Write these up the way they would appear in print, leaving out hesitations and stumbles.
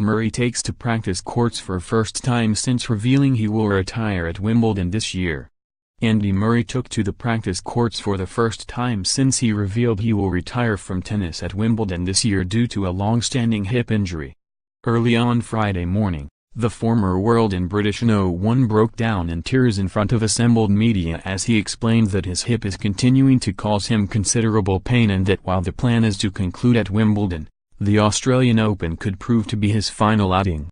Murray takes to practice courts for first time since revealing he will retire at Wimbledon this year. Andy Murray took to the practice courts for the first time since he revealed he will retire from tennis at Wimbledon this year due to a long-standing hip injury. Early on Friday morning, the former world and British No.1 broke down in tears in front of assembled media as he explained that his hip is continuing to cause him considerable pain and that while the plan is to conclude at Wimbledon, the Australian Open could prove to be his final outing.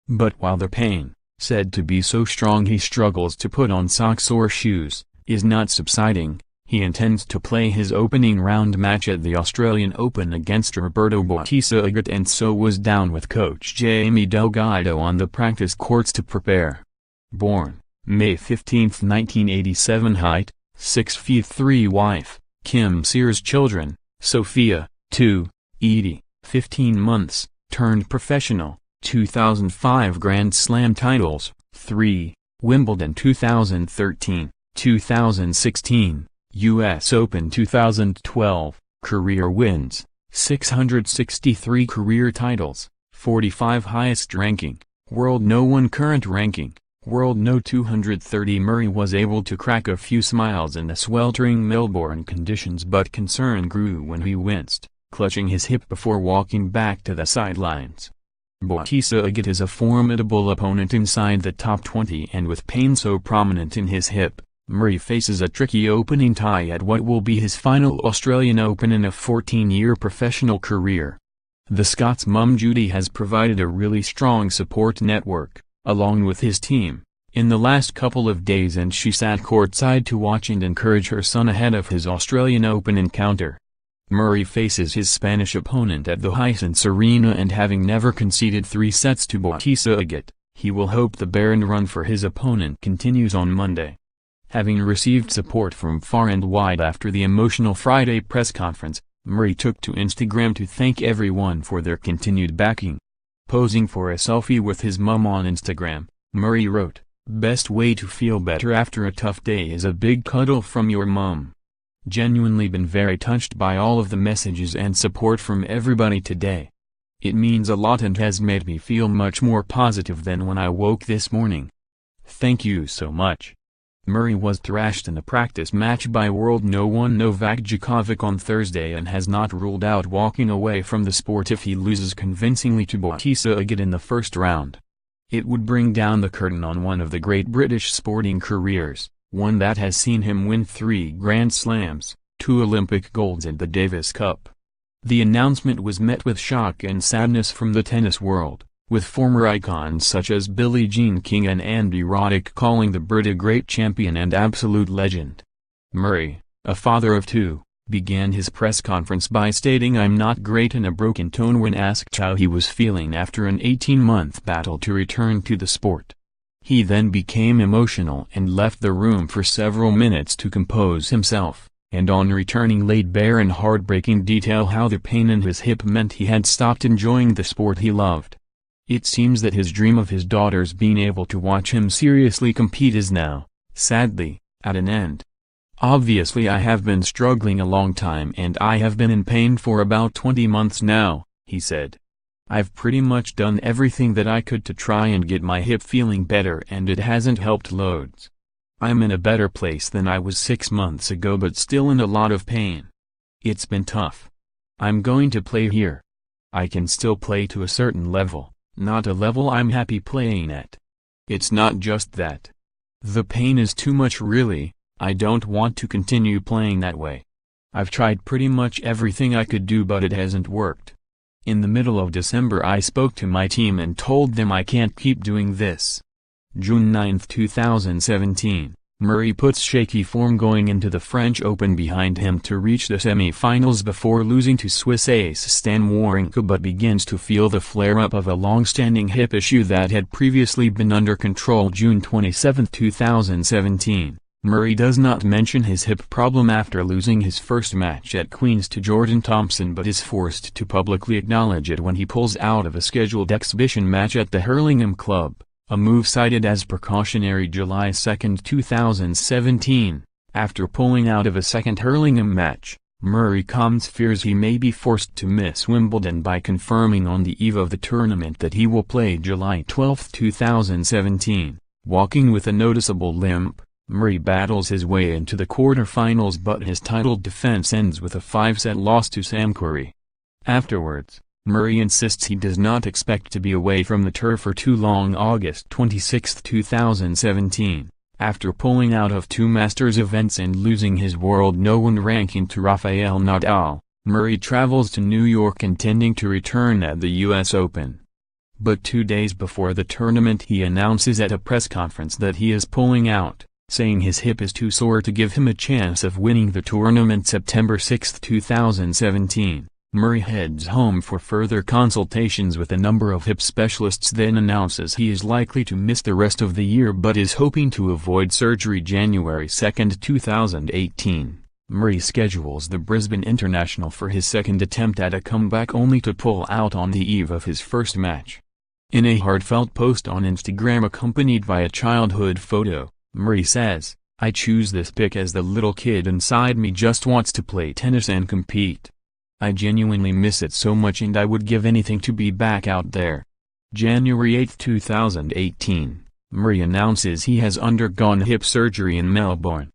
But while the pain, said to be so strong he struggles to put on socks or shoes, is not subsiding, he intends to play his opening round match at the Australian Open against Roberto Bautista Agut and so was down with coach Jamie Delgado on the practice courts to prepare. Born May 15, 1987. Height 6 feet 3. Wife Kim Sears. Children Sophia 2, Edie 15 months, turned professional, 2005 Grand Slam titles, 3, Wimbledon 2013, 2016, US Open 2012, career wins, 663 career titles, 45 highest ranking, World No.1 current ranking, World No. 230. Murray was able to crack a few smiles in the sweltering Melbourne conditions but concern grew when he winced, clutching his hip before walking back to the sidelines. Bautista Agut is a formidable opponent inside the top 20 and with pain so prominent in his hip, Murray faces a tricky opening tie at what will be his final Australian Open in a 14-year professional career. The Scots' mum Judy has provided a really strong support network, along with his team, in the last couple of days and she sat courtside to watch and encourage her son ahead of his Australian Open encounter. Murray faces his Spanish opponent at the Hisense Arena and having never conceded 3 sets to Bautista Agut, he will hope the barren run for his opponent continues on Monday. Having received support from far and wide after the emotional Friday press conference, Murray took to Instagram to thank everyone for their continued backing. Posing for a selfie with his mum on Instagram, Murray wrote, "Best way to feel better after a tough day is a big cuddle from your mum. Genuinely been very touched by all of the messages and support from everybody today. It means a lot and has made me feel much more positive than when I woke this morning. Thank you so much." Murray was thrashed in a practice match by World No.1 Novak Djokovic on Thursday and has not ruled out walking away from the sport if he loses convincingly to Bautista Agut in the first round. It would bring down the curtain on one of the great British sporting careers, one that has seen him win 3 Grand Slams, 2 Olympic golds and the Davis Cup. The announcement was met with shock and sadness from the tennis world, with former icons such as Billie Jean King and Andy Roddick calling the Brit a great champion and absolute legend. Murray, a father of 2, began his press conference by stating "I'm not great" in a broken tone when asked how he was feeling after an 18-month battle to return to the sport. He then became emotional and left the room for several minutes to compose himself, and on returning laid bare in heartbreaking detail how the pain in his hip meant he had stopped enjoying the sport he loved. It seems that his dream of his daughters being able to watch him seriously compete is now, sadly, at an end. "Obviously I have been struggling a long time and I have been in pain for about 20 months now," he said. "I've pretty much done everything that I could to try and get my hip feeling better and it hasn't helped loads. I'm in a better place than I was 6 months ago but still in a lot of pain. It's been tough. I'm going to play here. I can still play to a certain level. Not a level I'm happy playing at. It's not just that. The pain is too much really. I don't want to continue playing that way. I've tried pretty much everything I could do but it hasn't worked. In the middle of December I spoke to my team and told them I can't keep doing this." June 9, 2017. Murray puts shaky form going into the French Open behind him to reach the semi-finals before losing to Swiss ace Stan Wawrinka but begins to feel the flare-up of a long-standing hip issue that had previously been under control. June 27, 2017. Murray does not mention his hip problem after losing his first match at Queen's to Jordan Thompson but is forced to publicly acknowledge it when he pulls out of a scheduled exhibition match at the Hurlingham Club, a move cited as precautionary. July 2, 2017. After pulling out of a second Hurlingham match, Murray calms fears he may be forced to miss Wimbledon by confirming on the eve of the tournament that he will play July 12, 2017. Walking with a noticeable limp, Murray battles his way into the quarter-finals, but his title defense ends with a 5-set loss to Sam Querrey. Afterwards, Murray insists he does not expect to be away from the turf for too long. August 26, 2017. After pulling out of 2 Masters events and losing his world no-one ranking to Rafael Nadal, Murray travels to New York intending to return at the U.S. Open. But 2 days before the tournament he announces at a press conference that he is pulling out, saying his hip is too sore to give him a chance of winning the tournament. September 6, 2017. Murray heads home for further consultations with a number of hip specialists, then announces he is likely to miss the rest of the year but is hoping to avoid surgery. January 2, 2018. Murray schedules the Brisbane International for his second attempt at a comeback only to pull out on the eve of his first match. In a heartfelt post on Instagram accompanied by a childhood photo, Murray says, "I choose this pick as the little kid inside me just wants to play tennis and compete. I genuinely miss it so much and I would give anything to be back out there." January 8, 2018. Murray announces he has undergone hip surgery in Melbourne.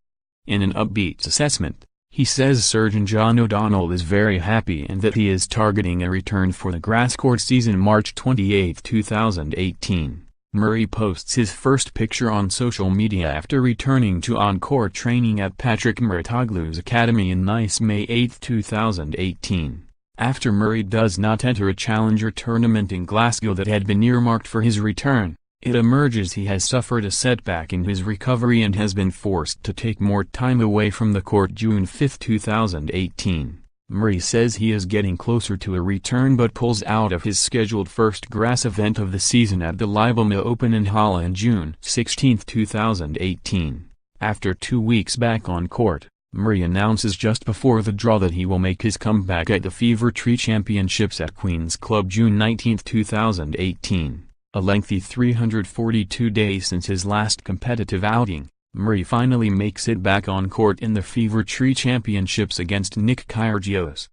In an upbeat assessment, he says surgeon John O'Donnell is very happy and that he is targeting a return for the grass court season. March 28, 2018. Murray posts his first picture on social media after returning to on-court training at Patrick Mouratoglou's academy in Nice. May 8, 2018. After Murray does not enter a challenger tournament in Glasgow that had been earmarked for his return, it emerges he has suffered a setback in his recovery and has been forced to take more time away from the court. June 5, 2018. Murray says he is getting closer to a return but pulls out of his scheduled first grass event of the season at the Libelma Open in Holland. June 16, 2018. After 2 weeks back on court, Murray announces just before the draw that he will make his comeback at the Fever Tree Championships at Queen's Club. June 19, 2018. A lengthy 342 days since his last competitive outing, Murray finally makes it back on court in the Fever Tree Championships against Nick Kyrgios.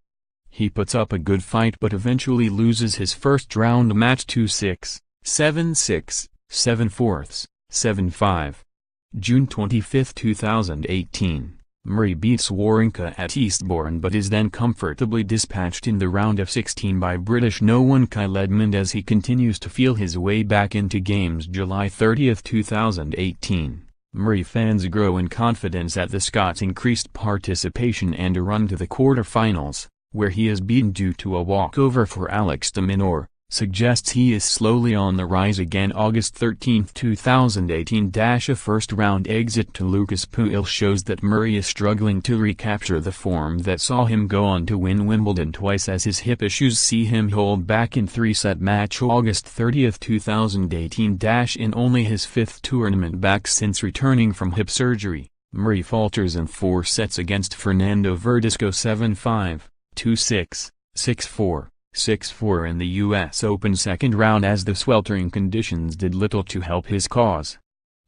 He puts up a good fight but eventually loses his first round match 2-6, 7-6, 7/4, 7-5. June 25, 2018. Murray beats Wawrinka at Eastbourne but is then comfortably dispatched in the round of 16 by British no-one Kyle Edmund as he continues to feel his way back into games. July 30, 2018. Murray fans grow in confidence at the Scots' increased participation and a run to the quarter-finals, where he is beaten due to a walkover for Alex de Minaur, suggests he is slowly on the rise again. August 13, 2018. A first-round exit to Lucas Pouille shows that Murray is struggling to recapture the form that saw him go on to win Wimbledon twice as his hip issues see him hold back in 3-set match. August 30, 2018. In only his 5th tournament back since returning from hip surgery, Murray falters in 4 sets against Fernando Verdasco 7-5, 2-6, 6-4. 6-4 in the U.S. Open second round as the sweltering conditions did little to help his cause.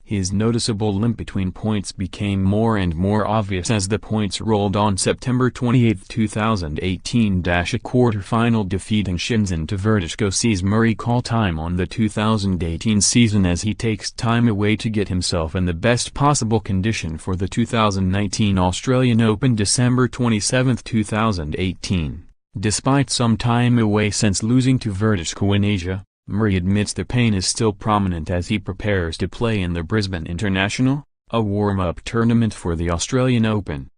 His noticeable limp between points became more and more obvious as the points rolled on. September 28, 2018. A quarter-final defeat in Shenzhen to Verdasco sees Murray call time on the 2018 season as he takes time away to get himself in the best possible condition for the 2019 Australian Open. December 27, 2018. Despite some time away since losing to Verdasco in Asia, Murray admits the pain is still prominent as he prepares to play in the Brisbane International, a warm-up tournament for the Australian Open.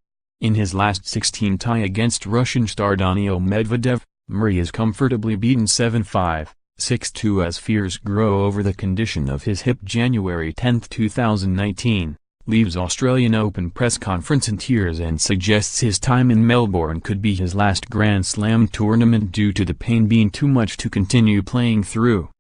In his last 16 tie against Russian star Daniil Medvedev, Murray is comfortably beaten 7-5, 6-2 as fears grow over the condition of his hip. January 10, 2019. Leaves Australian Open press conference in tears and suggests his time in Melbourne could be his last Grand Slam tournament due to the pain being too much to continue playing through.